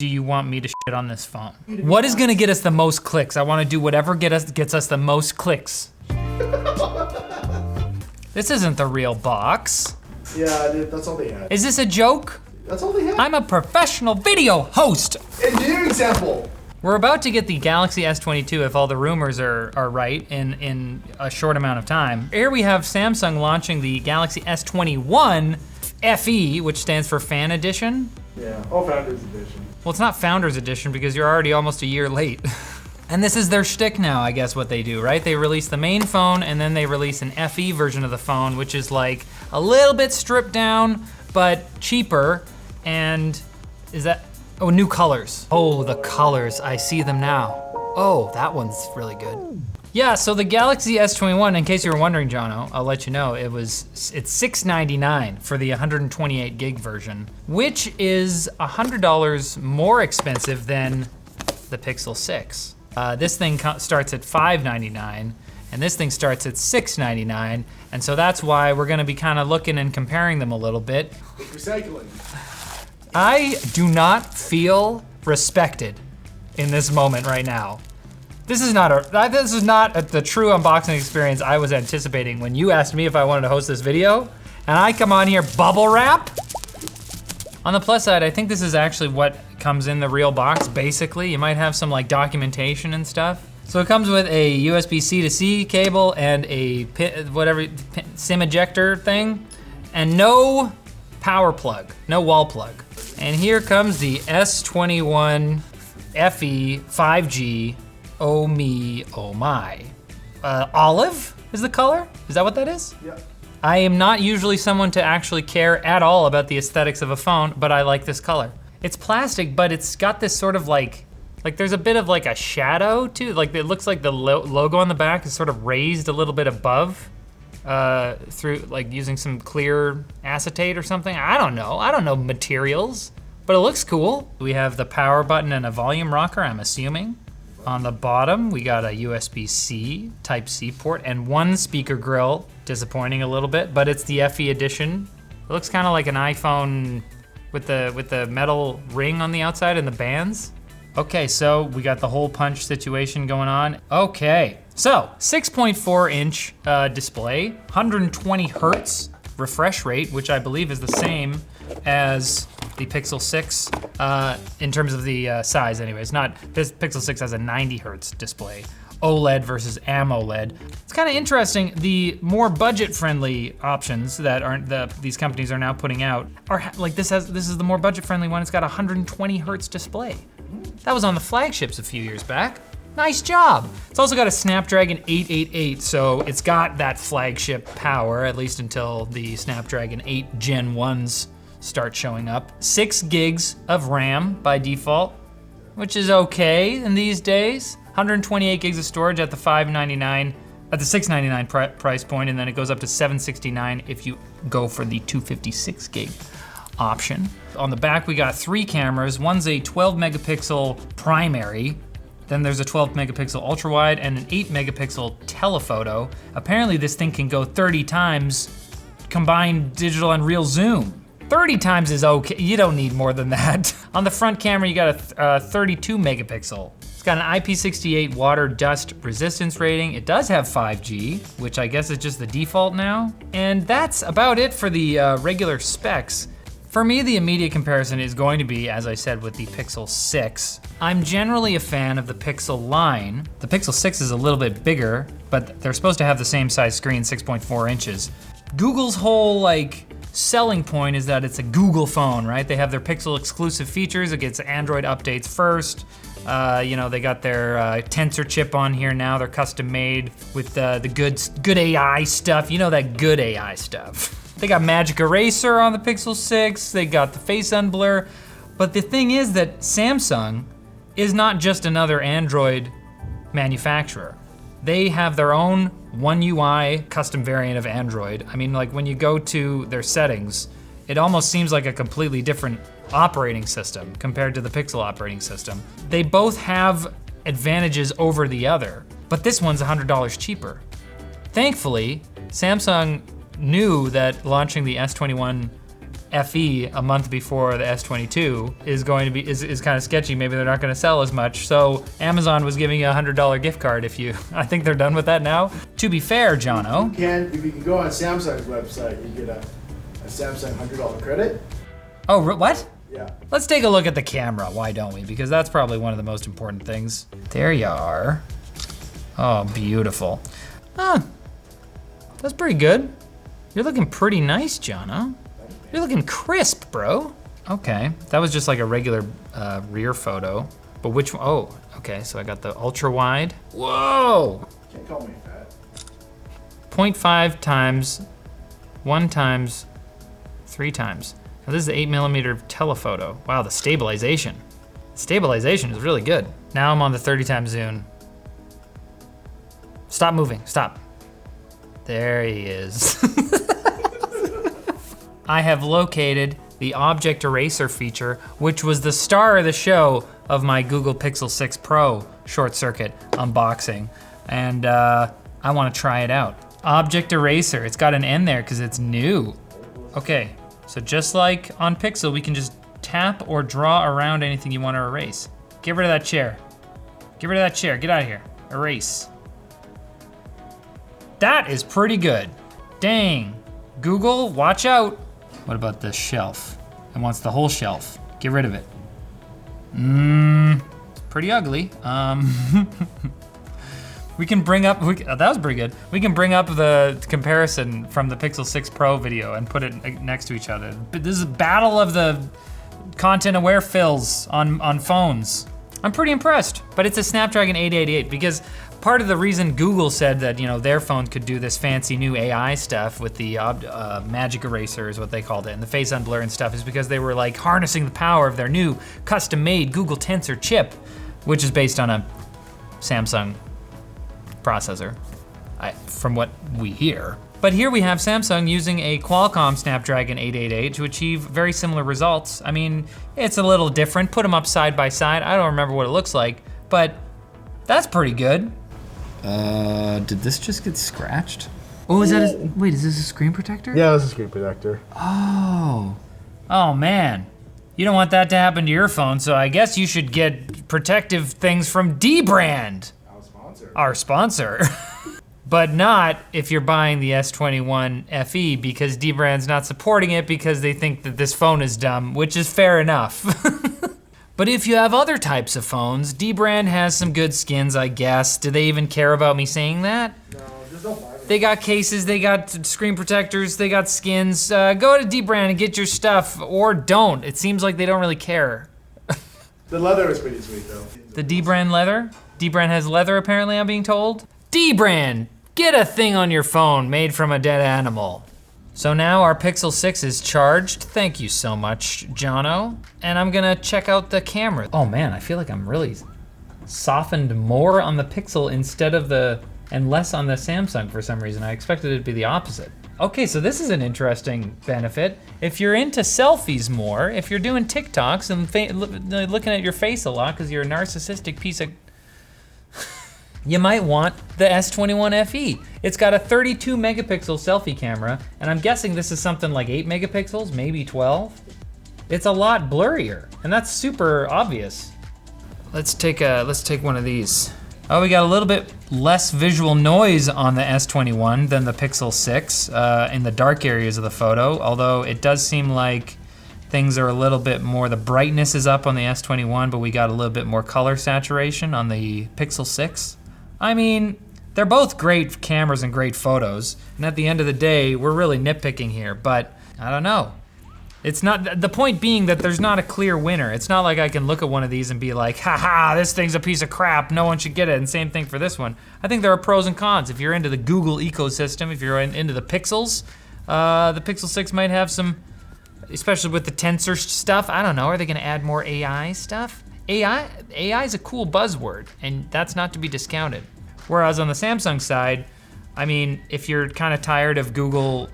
do you want me to shit on this phone? What is gonna get us the most clicks? I wanna do whatever gets us the most clicks. This isn't the real box. Yeah, dude, that's all they had. Is this a joke? That's all they had. I'm a professional video host. Engineering sample. We're about to get the Galaxy S22 if all the rumors are right in a short amount of time. Here we have Samsung launching the Galaxy S21 FE, which stands for Fan Edition. Yeah, Founders Edition. Well, it's not Founders Edition because you're already almost a year late. And this is their shtick now, I guess what they do, right? They release the main phone and then they release an FE version of the phone, which is like a little bit stripped down, but cheaper. And is that, oh, new colors. Oh, the colors, I see them now. Oh, that one's really good. Yeah, so the Galaxy S21, in case you were wondering, Jono, I'll let you know, it's $699 for the 128 gig version, which is $100 more expensive than the Pixel 6. This thing starts at $599, and this thing starts at $699, and so that's why we're gonna be kind of looking and comparing them a little bit. Recycling. I do not feel respected in this moment right now. This is not the true unboxing experience I was anticipating when you asked me if I wanted to host this video, and I come on here bubble wrap. On the plus side, I think this is actually what comes in the real box, basically. You might have some like documentation and stuff. So it comes with a USB-C to C cable and a SIM ejector thing, and no power plug, no wall plug. And here comes the S21 FE 5G. Oh me, oh my. Olive is the color? Is that what that is? Yeah. I am not usually someone to actually care at all about the aesthetics of a phone, but I like this color. It's plastic, but it's got this sort of like there's a bit of like a shadow too. Like it looks like the logo on the back is sort of raised a little bit above through like using some clear acetate or something. I don't know materials, but it looks cool. We have the power button and a volume rocker, I'm assuming. On the bottom, we got a USB-C Type-C port and one speaker grill. Disappointing a little bit, but it's the FE edition. It looks kind of like an iPhone with the metal ring on the outside and the bands. Okay, so we got the hole punch situation going on. Okay, so 6.4 inch display, 120 hertz refresh rate, which I believe is the same as the Pixel 6 in terms of the size anyways. This Pixel 6 has a 90 hertz display. OLED versus AMOLED. It's kind of interesting, the more budget-friendly options that these companies are now putting out are like this is the more budget-friendly one. It's got a 120 hertz display. That was on the flagships a few years back. Nice job. It's also got a Snapdragon 888, so it's got that flagship power, at least until the Snapdragon 8 Gen 1s start showing up. 6 gigs of RAM by default, which is okay in these days. 128 gigs of storage at the $699 price point, and then it goes up to $769 if you go for the 256 gig option. On the back, we got 3 cameras. One's a 12 megapixel primary, then there's a 12 megapixel ultra wide and an 8 megapixel telephoto. Apparently this thing can go 30 times combined digital and real zoom. 30 times is okay, you don't need more than that. On the front camera, you got a 32 megapixel. It's got an IP68 water dust resistance rating. It does have 5G, which I guess is just the default now. And that's about it for the regular specs. For me, the immediate comparison is going to be, as I said, with the Pixel 6. I'm generally a fan of the Pixel line. The Pixel 6 is a little bit bigger, but they're supposed to have the same size screen, 6.4 inches. Google's whole selling point is that it's a Google phone, right? They have their Pixel exclusive features. It gets Android updates first. They got their Tensor chip on here now. They're custom made with the good AI stuff. You know that good AI stuff. They got Magic Eraser on the Pixel 6. They got the Face Unblur. But the thing is that Samsung is not just another Android manufacturer. They have their own One UI custom variant of Android. I mean, like when you go to their settings, it almost seems like a completely different operating system compared to the Pixel operating system. They both have advantages over the other, but this one's $100 cheaper. Thankfully, Samsung knew that launching the S21 FE a month before the S22 is going to be is kind of sketchy. Maybe they're not going to sell as much. So Amazon was giving you a $100 gift card if you. I think they're done with that now. To be fair, Jono. If you can go on Samsung's website, you get a Samsung $100 credit. Oh, what? Yeah. Let's take a look at the camera. Why don't we? Because that's probably one of the most important things. There you are. Oh, beautiful. Huh. That's pretty good. You're looking pretty nice, Jono. You're looking crisp, bro. Okay, that was just like a regular rear photo. But which one? Oh, okay, so I got the ultra wide. Whoa! Can't call me fat. 0.5 times, 1 times, 3 times. Now this is the 8mm telephoto. Wow, the stabilization. Stabilization is really good. Now I'm on the 30 times zoom. Stop moving, stop. There he is. I have located the object eraser feature, which was the star of the show of my Google Pixel 6 Pro short circuit unboxing. And I wanna try it out. Object eraser, it's got an N there because it's new. Okay, so just like on Pixel, we can just tap or draw around anything you wanna erase. Get rid of that chair. Get rid of that chair, get out of here. Erase. That is pretty good. Dang. Google, watch out. What about the shelf? It wants the whole shelf. Get rid of it. It's pretty ugly. We can bring up, that was pretty good. We can bring up the comparison from the Pixel 6 Pro video and put it next to each other. But this is a battle of the content aware fills on phones. I'm pretty impressed, but it's a Snapdragon 888 because part of the reason Google said that their phone could do this fancy new AI stuff with the magic eraser is what they called it, and the face unblur and stuff is because they were like harnessing the power of their new custom-made Google Tensor chip, which is based on a Samsung processor, from what we hear. But here we have Samsung using a Qualcomm Snapdragon 888 to achieve very similar results. I mean, it's a little different. Put them up side by side. I don't remember what it looks like, but that's pretty good. Did this just get scratched? Oh, is that wait, is this a screen protector? Yeah, this is a screen protector. Oh man. You don't want that to happen to your phone, so I guess you should get protective things from Dbrand. Our sponsor. But not if you're buying the S21 FE because Dbrand's not supporting it because they think that this phone is dumb, which is fair enough. But if you have other types of phones, Dbrand has some good skins, I guess. Do they even care about me saying that? No, just don't buy it. They got cases, they got screen protectors, they got skins. Go to Dbrand and get your stuff, or don't. It seems like they don't really care. The leather is pretty sweet though. The Dbrand leather? Dbrand has leather apparently, I'm being told. Dbrand! Get a thing on your phone made from a dead animal. So now our Pixel 6 is charged. Thank you so much, Jono. And I'm gonna check out the camera. Oh man, I feel like I'm really softened more on the Pixel instead of and less on the Samsung for some reason. I expected it to be the opposite. Okay, so this is an interesting benefit. If you're into selfies more, if you're doing TikToks and looking at your face a lot because you're a narcissistic piece of you might want the S21 FE. It's got a 32 megapixel selfie camera, and I'm guessing this is something like 8 megapixels, maybe 12. It's a lot blurrier, and that's super obvious. Let's take one of these. Oh, we got a little bit less visual noise on the S21 than the Pixel 6 in the dark areas of the photo, although it does seem like things are a little bit more, the brightness is up on the S21, but we got a little bit more color saturation on the Pixel 6. I mean, they're both great cameras and great photos, and at the end of the day, we're really nitpicking here, but I don't know. It's not, the point being that there's not a clear winner. It's not like I can look at one of these and be like, haha, this thing's a piece of crap, no one should get it, and same thing for this one. I think there are pros and cons. If you're into the Google ecosystem, if you're into the Pixels, the Pixel 6 might have some, especially with the Tensor stuff, I don't know, are they gonna add more AI stuff? AI is a cool buzzword, and that's not to be discounted. Whereas on the Samsung side, I mean, if you're kind of tired of Google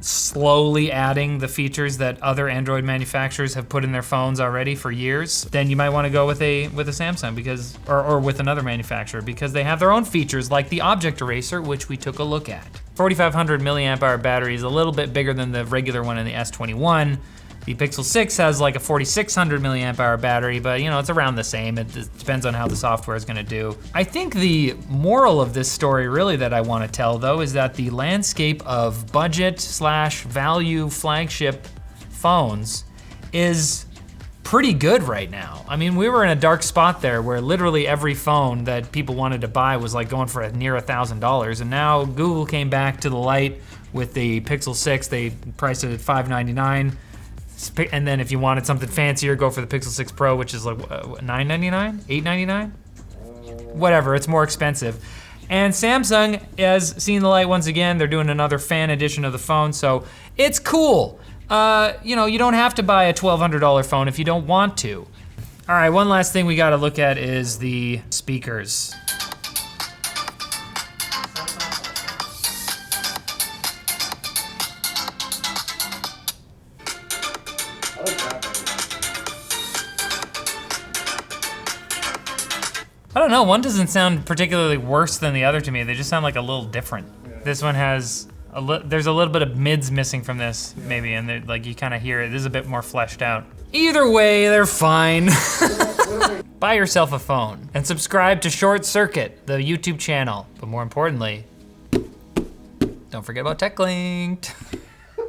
slowly adding the features that other Android manufacturers have put in their phones already for years, then you might want to go with a Samsung or with another manufacturer because they have their own features like the object eraser, which we took a look at. 4,500 milliamp hour battery is a little bit bigger than the regular one in the S21. The Pixel 6 has like a 4,600 milliamp hour battery, but you know, it's around the same. It depends on how the software is gonna do. I think the moral of this story really that I wanna tell though is that the landscape of budget/value flagship phones is pretty good right now. I mean, we were in a dark spot there where literally every phone that people wanted to buy was like going for near $1,000, and now Google came back to the light with the Pixel 6. They priced it at $599. And then if you wanted something fancier, go for the Pixel 6 Pro, which is like $999, $899? Whatever, it's more expensive. And Samsung has seen the light once again. They're doing another fan edition of the phone, so it's cool. You know, you don't have to buy a $1,200 phone if you don't want to. All right, one last thing we gotta look at is the speakers. I like that. I don't know, one doesn't sound particularly worse than the other to me. They just sound like a little different. Yeah. This one has, there's a little bit of mids missing from this, maybe, and like you kind of hear it. This is a bit more fleshed out. Either way, they're fine. Buy yourself a phone and subscribe to Short Circuit, the YouTube channel. But more importantly, don't forget about TechLinked.